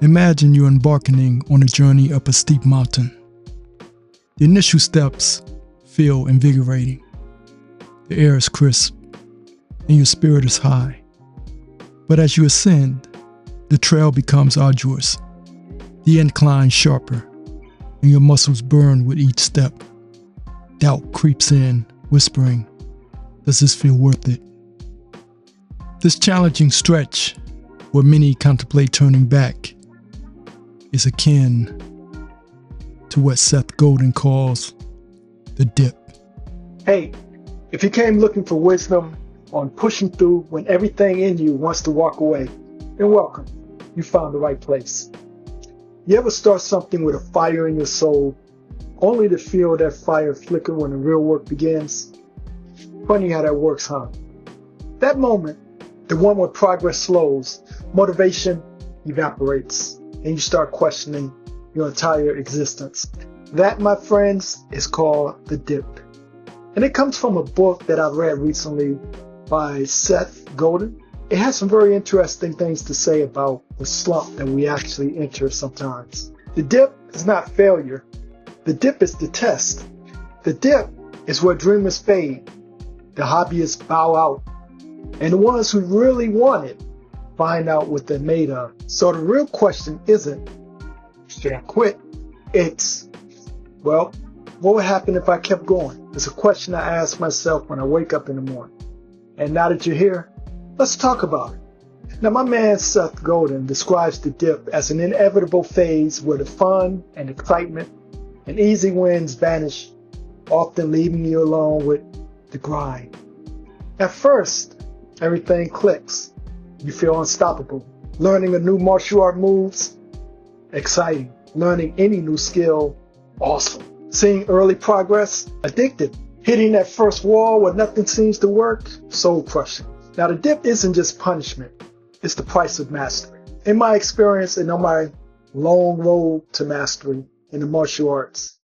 Imagine you're embarking on a journey up a steep mountain. The initial steps feel invigorating. The air is crisp, and your spirit is high. But as you ascend, the trail becomes arduous, the incline sharper, and your muscles burn with each step. Doubt creeps in, whispering, "Does this feel worth it?" This challenging stretch, where many contemplate turning back, is akin to what Seth Godin calls the dip. Hey, if you came looking for wisdom on pushing through when everything in you wants to walk away, then welcome. You found the right place. You ever start something with a fire in your soul, only to feel that fire flicker when the real work begins? Funny how that works, huh? That moment, the one where progress slows, motivation evaporates, and you start questioning your entire existence. That, my friends, is called the dip. And it comes from a book that I read recently by Seth Godin. It has some very interesting things to say about the slump that we actually enter sometimes. The dip is not failure. The dip is the test. The dip is where dreamers fade, the hobbyists bow out, and the ones who really want it find out what they're made of. So the real question isn't, should I quit? It's, well, what would happen if I kept going? It's a question I ask myself when I wake up in the morning. And now that you're here, let's talk about it. Now, my man Seth Godin describes the dip as an inevitable phase where the fun and excitement and easy wins vanish, often leaving you alone with the grind. At first, everything clicks. You feel unstoppable. Learning a new martial art moves, exciting. Learning any new skill, awesome. Seeing early progress, addictive. Hitting that first wall where nothing seems to work, soul crushing. Now the dip isn't just punishment, it's the price of mastery. In my experience and on my long road to mastery in the martial arts,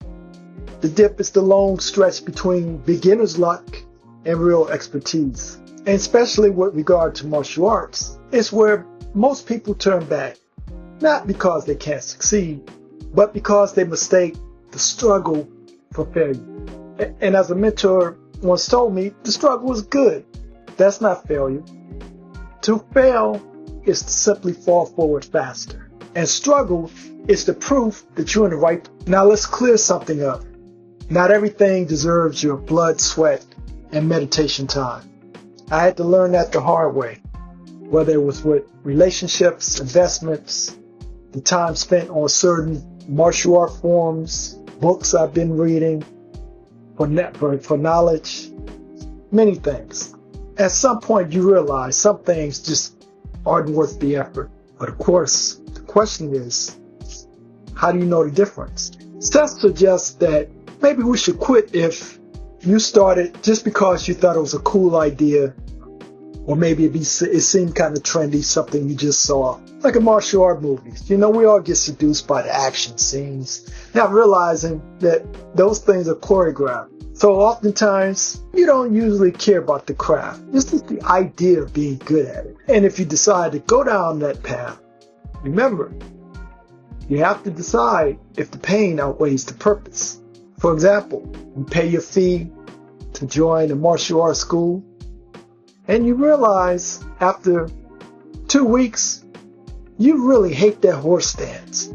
the dip is the long stretch between beginner's luck and real expertise. And especially with regard to martial arts, it's where most people turn back, not because they can't succeed, but because they mistake the struggle for failure. And as a mentor once told me, the struggle is good. That's not failure. To fail is to simply fall forward faster. And struggle is the proof that you're in the right. Now let's clear something up. Not everything deserves your blood, sweat, and meditation time. I had to learn that the hard way, whether it was with relationships, investments, the time spent on certain martial art forms, books I've been reading, for knowledge, many things. At some point you realize some things just aren't worth the effort. But of course, the question is, how do you know the difference? Seth suggests that maybe we should quit if you started just because you thought it was a cool idea, or maybe it seemed kind of trendy, something you just saw. Like in martial art movies. You know, we all get seduced by the action scenes, not realizing that those things are choreographed. So oftentimes, you don't usually care about the craft. It's just the idea of being good at it. And if you decide to go down that path, remember, you have to decide if the pain outweighs the purpose. For example, you pay your fee to join a martial arts school, and you realize after 2 weeks, you really hate that horse stance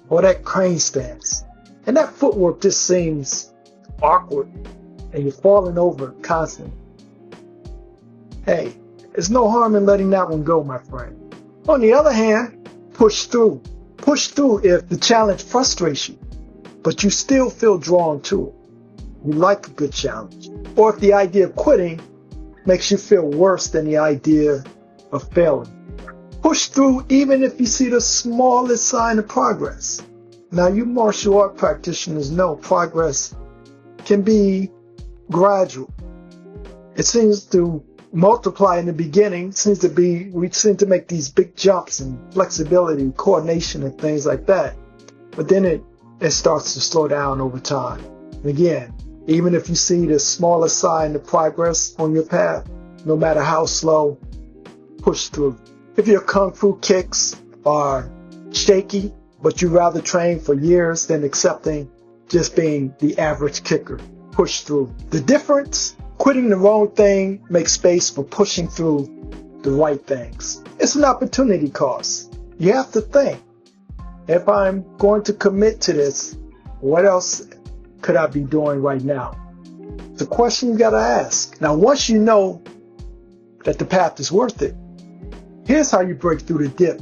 or that crane stance. And that footwork just seems awkward and you're falling over constantly. Hey, there's no harm in letting that one go, my friend. On the other hand, push through. Push through if the challenge frustrates you, but you still feel drawn to it. You like a good challenge. Or if the idea of quitting makes you feel worse than the idea of failing. Push through even if you see the smallest sign of progress. Now, you martial art practitioners know progress can be gradual. It seems to multiply in the beginning. We seem to make these big jumps in flexibility, coordination, and things like that. But then it starts to slow down over time. And again, even if you see the smallest sign of progress on your path, no matter how slow, push through. If your Kung Fu kicks are shaky, but you rather train for years than accepting just being the average kicker, push through. The difference, quitting the wrong thing makes space for pushing through the right things. It's an opportunity cost. You have to think, if I'm going to commit to this, what else could I be doing right now? It's a question you got to ask. Now, once you know that the path is worth it, here's how you break through the dip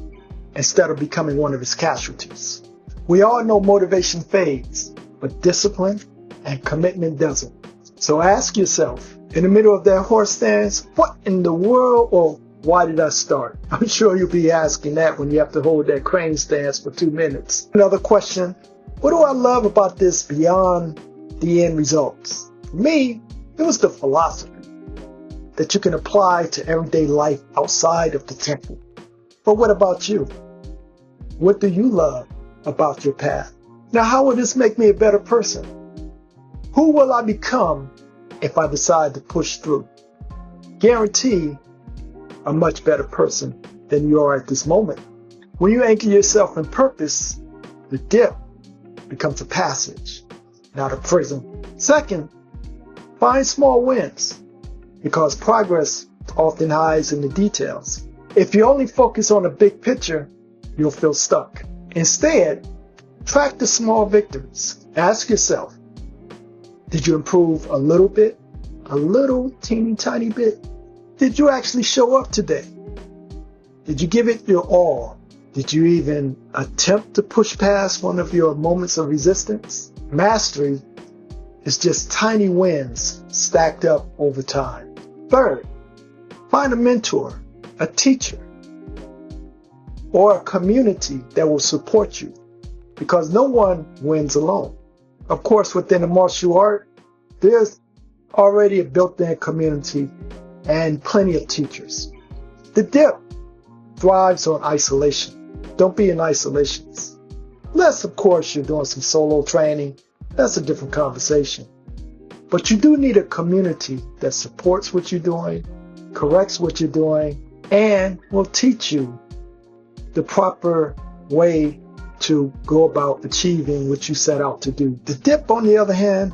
instead of becoming one of its casualties. We all know motivation fades, but discipline and commitment doesn't. So ask yourself, in the middle of that horse stance, what in the world, or why did I start? I'm sure you'll be asking that when you have to hold that crane stance for 2 minutes. Another question, what do I love about this beyond the end results? For me, it was the philosophy that you can apply to everyday life outside of the temple. But what about you? What do you love about your path? Now, how will this make me a better person? Who will I become if I decide to push through? Guarantee a much better person than you are at this moment. When you anchor yourself in purpose, the dip becomes a passage, not a prison. Second, find small wins, because progress often hides in the details. If you only focus on the big picture, you'll feel stuck. Instead, track the small victories. Ask yourself, did you improve a little bit? A little teeny tiny bit? Did you actually show up today? Did you give it your all? Did you even attempt to push past one of your moments of resistance? Mastery is just tiny wins stacked up over time. Third, find a mentor, a teacher, or a community that will support you, because no one wins alone. Of course, within the martial art, there's already a built-in community and plenty of teachers. The dip thrives on isolation. Don't be in isolations. Unless, of course, you're doing some solo training. That's a different conversation. But you do need a community that supports what you're doing, corrects what you're doing, and will teach you the proper way to go about achieving what you set out to do. The dip, on the other hand,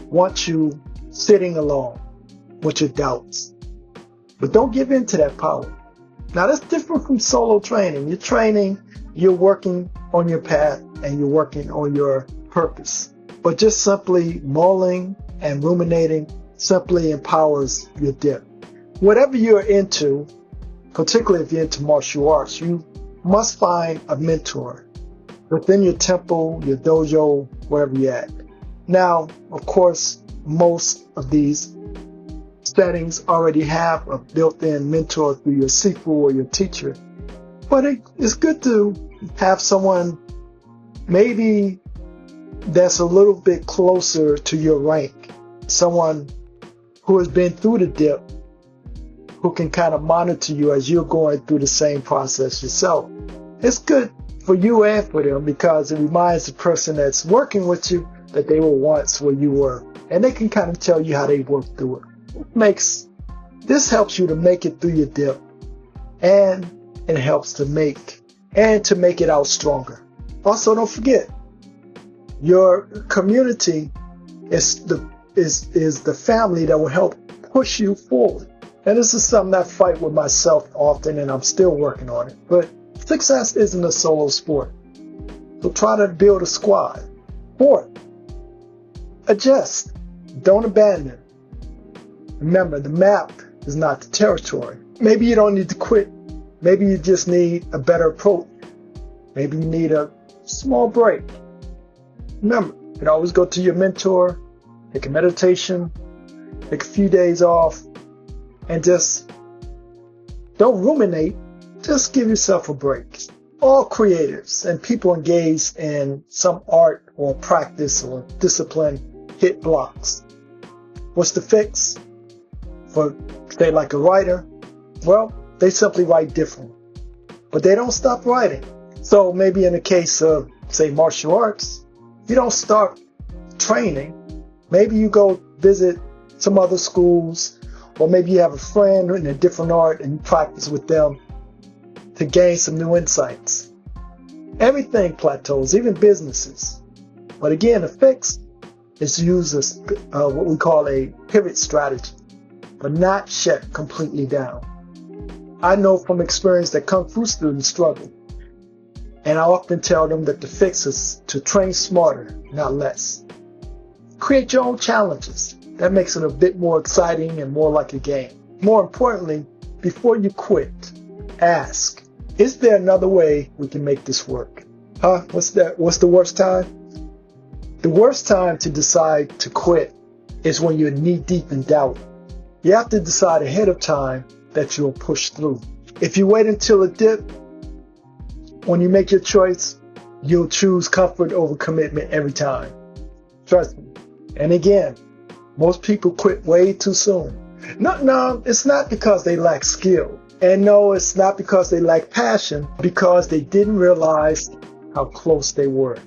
wants you sitting alone with your doubts. But don't give in to that power. Now, that's different from solo training. You're training, you're working on your path, and you're working on your purpose. But just simply mulling and ruminating simply empowers your dip. Whatever you're into, particularly if you're into martial arts, you must find a mentor within your temple, your dojo, wherever you're at. Now, of course, most of these settings already have a built-in mentor through your sifu or your teacher. But it's good to have someone maybe that's a little bit closer to your rank, someone who has been through the dip, who can kind of monitor you as you're going through the same process yourself. It's good for you and for them, because it reminds the person that's working with you that they were once where you were, and they can kind of tell you how they worked through it. This helps you to make it through your dip, and it helps to make it out stronger. Also, don't forget, your community is the family that will help push you forward. And this is something I fight with myself often, and I'm still working on it. But success isn't a solo sport. So try to build a squad. Fourth, adjust. Don't abandon. Remember, the map is not the territory. Maybe you don't need to quit. Maybe you just need a better approach. Maybe you need a small break. Remember, you can always go to your mentor, take a meditation, take a few days off, and just don't ruminate. Just give yourself a break. All creatives and people engaged in some art or practice or discipline hit blocks. What's the fix? For, say, like a writer, well, they simply write differently. But they don't stop writing. So maybe in the case of, say, martial arts, you don't start training. Maybe you go visit some other schools, or maybe you have a friend in a different art and you practice with them to gain some new insights. Everything plateaus, even businesses. But again, a fix is used as what we call a pivot strategy, but not shut completely down. I know from experience that Kung Fu students struggle, and I often tell them that the fix is to train smarter, not less. Create your own challenges. That makes it a bit more exciting and more like a game. More importantly, before you quit, ask, is there another way we can make this work? What's that? What's the worst time? The worst time to decide to quit is when you're knee deep in doubt. You have to decide ahead of time that you'll push through. If you wait until a dip, when you make your choice, you'll choose comfort over commitment every time. Trust me. And again, most people quit way too soon. No, it's not because they lack skill. And no, it's not because they lack passion, because they didn't realize how close they were.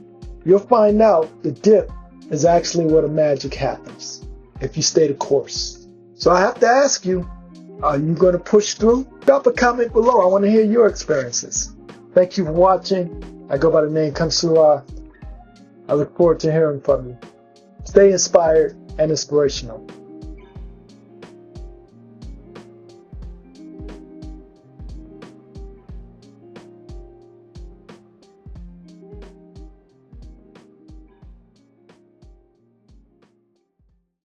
You'll find out the dip is actually where the magic happens, if you stay the course. So I have to ask you, are you going to push through? Drop a comment below. I want to hear your experiences. Thank you for watching. I go by the name Khonsura. I look forward to hearing from you. Stay inspired and inspirational.